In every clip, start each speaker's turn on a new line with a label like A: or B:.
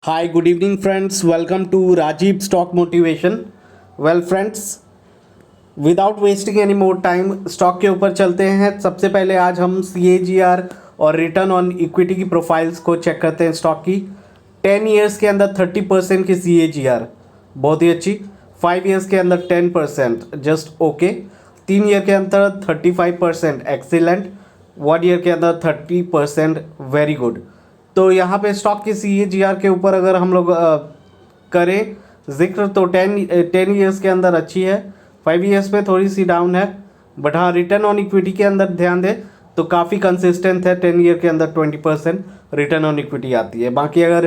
A: Hi, good evening, friends. Welcome to Rajiv Stock Motivation. Well, friends, without wasting any more time stock के ऊपर चलते हैं। सबसे पहले आज हम CAGR और रिटर्न ऑन इक्विटी की प्रोफाइल्स को चेक करते हैं स्टॉक की। 10 ईयर्स के अंदर 30% की CAGR बहुत ही अच्छी, 5 ईयर्स के अंदर 10% जस्ट ओके, 3 ईयर के अंदर 35% एक्सीलेंट, 1 ईयर के अंदर 30% वेरी गुड। तो यहाँ पे स्टॉक की CAGR के ऊपर अगर हम लोग करें जिक्र तो 10 ईयर्स के अंदर अच्छी है, 5 ईयर्स में थोड़ी सी डाउन है, बट हाँ रिटर्न ऑन इक्विटी के अंदर ध्यान दें तो काफ़ी कंसिस्टेंट है। 10 ईयर के अंदर 20% रिटर्न ऑन इक्विटी आती है। बाकी अगर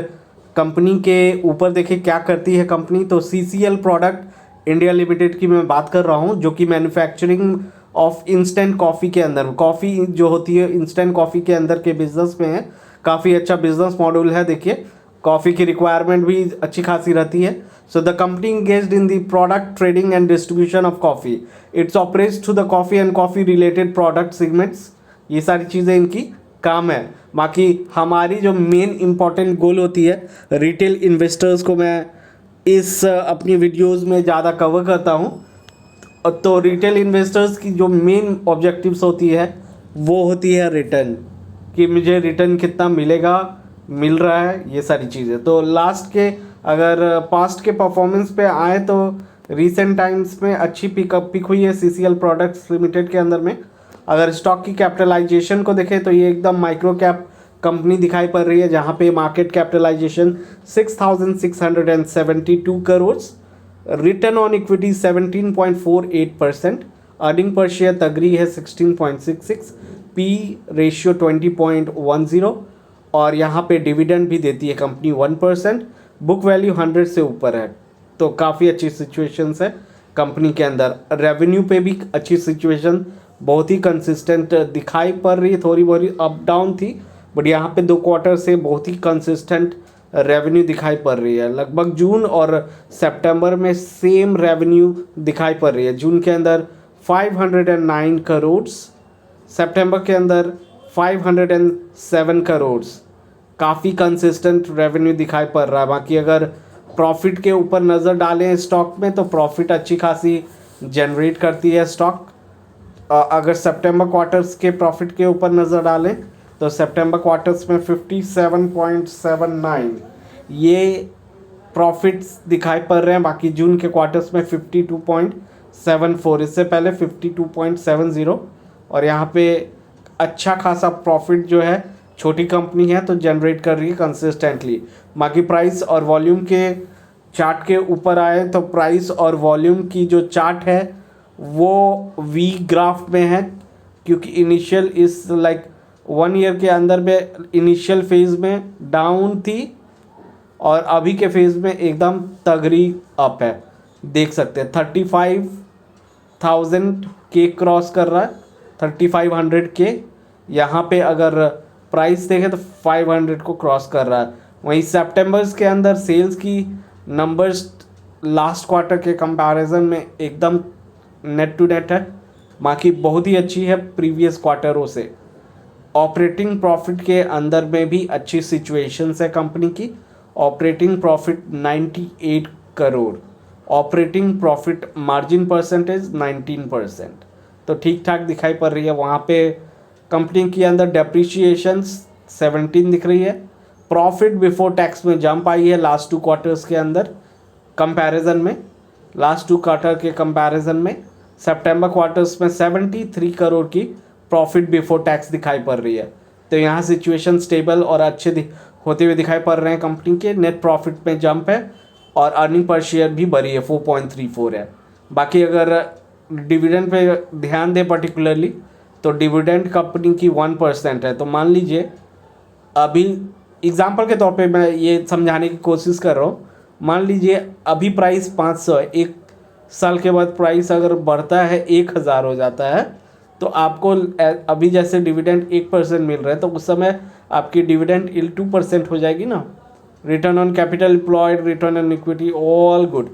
A: कंपनी के ऊपर देखें क्या करती है कंपनी, तो CCL प्रोडक्ट इंडिया लिमिटेड की मैं बात कर रहा हूँ, जो कि मैन्युफैक्चरिंग ऑफ इंस्टेंट कॉफ़ी के अंदर, कॉफ़ी जो होती है इंस्टेंट कॉफ़ी के अंदर के बिजनेस में है। काफ़ी अच्छा बिजनेस मॉडल है। देखिए कॉफ़ी की रिक्वायरमेंट भी अच्छी खासी रहती है। So the company engaged in the product trading and distribution of coffee. It's operates to the coffee and coffee related product segments. ये सारी चीज़ें इनकी काम है। बाकी हमारी जो मेन इम्पॉर्टेंट गोल होती है, रिटेल इन्वेस्टर्स को मैं इस अपनी वीडियोस में ज़्यादा कवर करता हूँ। तो रिटेल इन्वेस्टर्स की जो मेन ऑब्जेक्टिव्स होती है वो होती है रिटर्न, कि मुझे रिटर्न कितना मिलेगा, मिल रहा है, ये सारी चीज़ें। तो लास्ट के अगर पास्ट के परफॉर्मेंस पे आए तो रीसेंट टाइम्स में अच्छी पिक हुई है CCL प्रोडक्ट्स लिमिटेड के अंदर में। अगर स्टॉक की कैपिटलाइजेशन को देखें तो ये एकदम माइक्रो कैप कंपनी दिखाई पड़ रही है, जहाँ पे market capitalization 6,672 crore, return on equity 17.48%, earning पर शेयर तगड़ी है 16.66, पी रेशियो 20.10, और यहाँ पे डिविडेंड भी देती है कंपनी 1%, बुक वैल्यू 100 से ऊपर है। तो काफ़ी अच्छी सिचुएशंस है कंपनी के अंदर। रेवेन्यू पे भी अच्छी सिचुएशन बहुत ही कंसिस्टेंट दिखाई पड़ रही है, थोड़ी बहुत अप डाउन थी, बट यहाँ पे 2 क्वार्टर से बहुत ही कंसिस्टेंट रेवेन्यू दिखाई पड़ रही है। लगभग जून और सितंबर में सेम रेवेन्यू दिखाई पड़ रही है। जून के अंदर 509 करोड़, सितंबर के अंदर 507 करोड़, काफ़ी कंसिस्टेंट रेवेन्यू दिखाई पड़ रहा है। बाकी अगर प्रॉफिट के ऊपर नज़र डालें स्टॉक में तो प्रॉफिट अच्छी खासी जनरेट करती है स्टॉक। अगर सितंबर क्वार्टर्स के प्रॉफिट के ऊपर नज़र डालें तो सितंबर क्वार्टर्स में 57.79 ये प्रॉफिट्स दिखाई पड़ रहे हैं। बाकी जून के क्वार्टर्स में 52.74, इससे पहले 52.70, और यहाँ पे अच्छा खासा प्रॉफिट जो है, छोटी कंपनी है तो जनरेट कर रही है कंसिस्टेंटली। बाकी प्राइस और वॉल्यूम के चार्ट के ऊपर आए तो प्राइस और वॉल्यूम की जो चार्ट है वो वी ग्राफ में है, क्योंकि इनिशियल इस लाइक 1 ईयर के अंदर में इनिशियल फेज में डाउन थी और अभी के फेज में एकदम तगड़ी अप है। देख सकते हैं 35,000 के क्रॉस कर रहा है, 3500 के। यहाँ पे अगर प्राइस देखें तो 500 को क्रॉस कर रहा है। वहीं सितंबर के अंदर सेल्स की नंबर्स लास्ट क्वार्टर के कंपैरिजन में एकदम नेट टू नेट है, बाकी बहुत ही अच्छी है प्रीवियस क्वार्टरों से। ऑपरेटिंग प्रॉफिट के अंदर में भी अच्छी सिचुएशंस है कंपनी की। Operating profit 98 crore, operating profit margin percentage 19%, तो ठीक ठाक दिखाई पड़ रही है। वहाँ पे कंपनी के अंदर डेप्रीशिएशन 17 दिख रही है। प्रॉफिट बिफोर टैक्स में जंप आई है लास्ट 2 क्वार्टर्स के अंदर कंपैरिजन में। लास्ट 2 क्वार्टर के कंपैरिजन में सितंबर क्वार्टर्स में 73 करोड़ की प्रॉफिट बिफोर टैक्स दिखाई पड़ रही है। तो यहाँ सिचुएशन स्टेबल और अच्छे होते हुए दिखाई पड़ रहे हैं। कंपनी के नेट प्रॉफिट में जंप है और अर्निंग पर शेयर भी बढ़ी है, 4.34 है। बाकी अगर डिविडेंड पे ध्यान दें पर्टिकुलरली तो डिविडेंड कंपनी की 1% है। तो मान लीजिए अभी एग्जांपल के तौर पे मैं ये समझाने की कोशिश कर रहा हूँ, मान लीजिए अभी प्राइस 500 है, 1 साल के बाद प्राइस अगर बढ़ता है 1000 हो जाता है, तो आपको अभी जैसे डिविडेंड 1% मिल रहा है तो उस समय आपकी डिविडेंड यील्ड 2% हो जाएगी ना। Return on capital employed, return on equity, all good.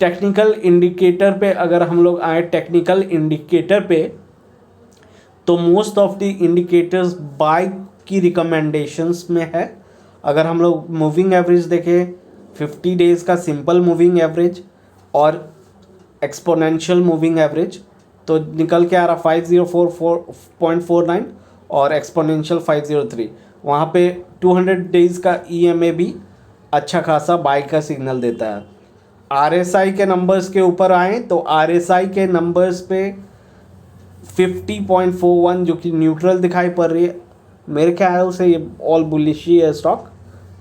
A: Technical indicator पे अगर हम लोग आए, टेक्निकल इंडिकेटर पे तो most of the indicators buy की रिकमेंडेशंस में है अगर हम लोग मूविंग एवरेज देखें 50 डेज़ का सिंपल मूविंग एवरेज और एक्सपोनेंशियल मूविंग एवरेज, तो निकल के आ रहा 504.49 और एक्सपोनेंशियल 503। वहाँ पे 200 डेज़ का EMA भी अच्छा खासा बाय का सिग्नल देता है। RSI के नंबर्स के ऊपर आए तो RSI के नंबर्स पे 50.41 जो कि न्यूट्रल दिखाई पड़ रही है। मेरे ख्याल से ये ऑल बुलिश ही है स्टॉक।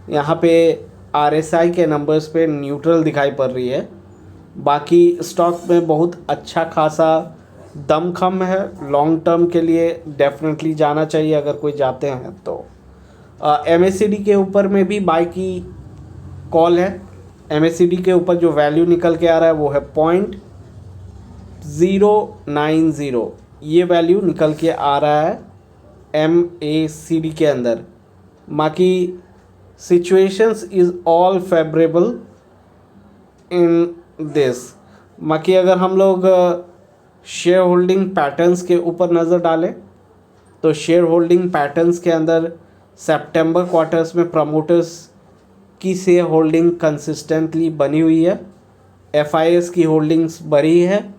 A: यहाँ पे RSI के नंबर्स पे न्यूट्रल दिखाई पड़ रही है। बाकी स्टॉक में बहुत अच्छा खासा दमखम है, लॉन्ग टर्म के लिए डेफिनेटली जाना चाहिए अगर कोई जाते हैं तो। MACD के ऊपर में भी बाय की कॉल है। MACD के ऊपर जो वैल्यू निकल के आ रहा है वो है 0.090, ये वैल्यू निकल के आ रहा है MACD के अंदर। बाकी situations is all favourable in this. बाकी अगर हम लोग शेयर होल्डिंग पैटर्न्स के ऊपर नज़र डालें तो शेयर होल्डिंग पैटर्न्स के अंदर सितंबर क्वार्टर्स में प्रमोटर्स की शेयर होल्डिंग कंसिस्टेंटली बनी हुई है। FIS की होल्डिंग्स बढ़ी है,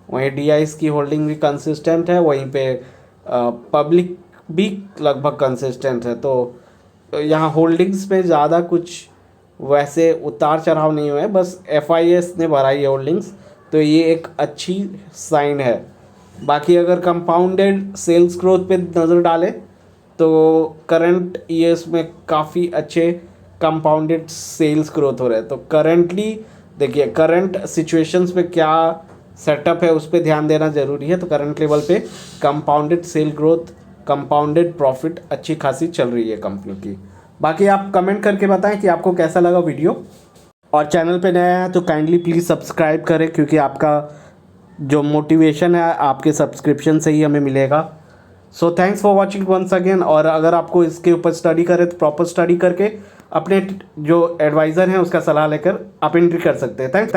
A: वहीं DIs की होल्डिंग भी कंसिस्टेंट है, वहीं पे पब्लिक भी लगभग कंसिस्टेंट है। तो यहाँ होल्डिंग्स में ज़्यादा कुछ वैसे उतार चढ़ाव नहीं हुए, बस FIS ने बढ़ाई है होल्डिंग्स, तो ये एक अच्छी साइन है। बाकी अगर कंपाउंडेड सेल्स ग्रोथ पे नज़र डालें तो करंट ईयर्स में काफ़ी अच्छे कंपाउंडेड सेल्स ग्रोथ हो रहे हैं। तो करंटली देखिए करंट सिचुएशंस पे क्या सेटअप है उस पर ध्यान देना ज़रूरी है। तो करंट लेवल पे compounded sale growth, compounded profit अच्छी खासी चल रही है कंपनी की। बाकी आप कमेंट करके बताएं कि आपको कैसा लगा वीडियो, और चैनल पे नया है तो काइंडली प्लीज़ सब्सक्राइब करें, क्योंकि आपका जो मोटिवेशन है आपके सब्सक्रिप्शन से ही हमें मिलेगा। So thanks for watching once again. और अगर आपको इसके ऊपर स्टडी करें तो प्रॉपर स्टडी करके अपने जो एडवाइज़र हैं उसका सलाह लेकर आप एंट्री कर सकते हैं। थैंक्स।